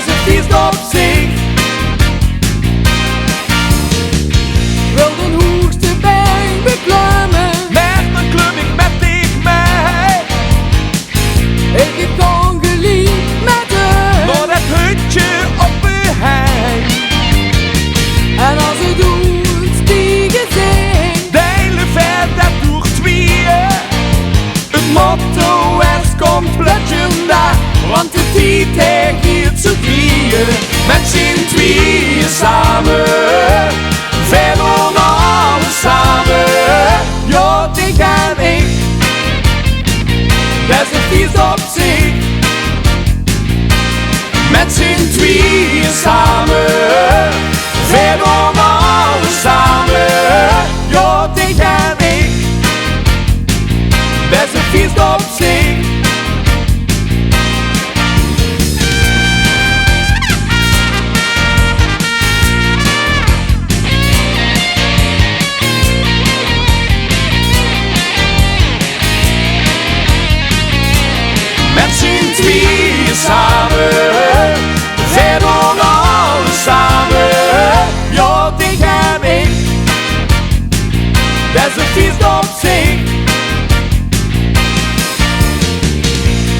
een feest op zich. Wil de hoogste berg beklimmen, Met mijn club, ik met dichtbij. ik heb geliefd met haar. Door dat hutje op de hei. En als het doet stiegen zingt, De hele vet dat door tweeën. Het motto is komt plutje daar. Want de tijd heeft zo drieën. Met z'n tweeën samen. Verder alles samen. Ja, ik en ik. Dat is een feest op zich. Met z'n tweeën samen. Verder alles samen. Ja, ik en ik. Dat is een feest op zich. Met z'n tweeën samen, verder alles samen. Ja, ik en ik, dat is een feest op zich.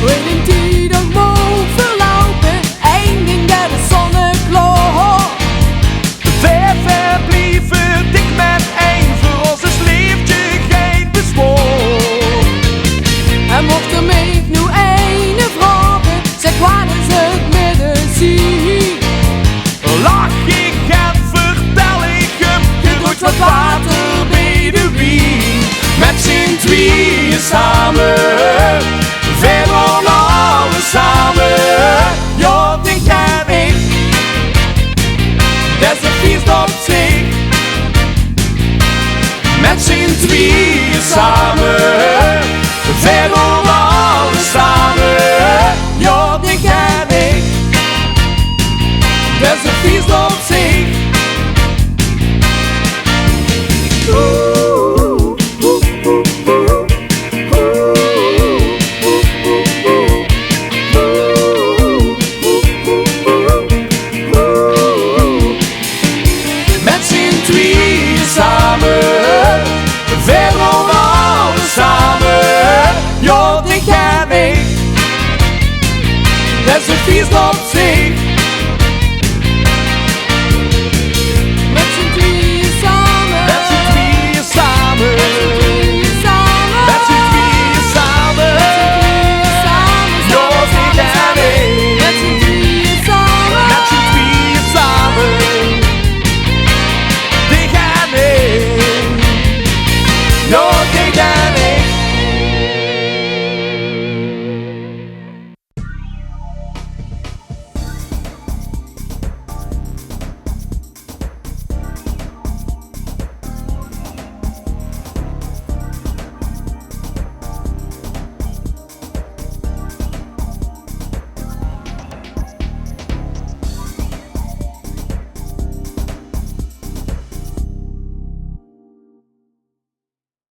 waarin die dag mogen verlopen, eindigt dat de zonnekloor. Ver verblijven, dik met één, voor ons is leefje geen bespoor. En mocht er mij nu een vragen, zeg waar is het medicijn? Lach ik en vertel ik hem, je doet wat water bij de wien. Met z'n tweeën samen, verder alles samen. Ja, ik en ik, dat is een feest op zich. Met z'n tweeën samen, verder alles samen. Ja, ik en ik, dat is een feest op zich. Met z'n tweeën samen, verder alles samen. Ja, ik en ik, dat is een feest op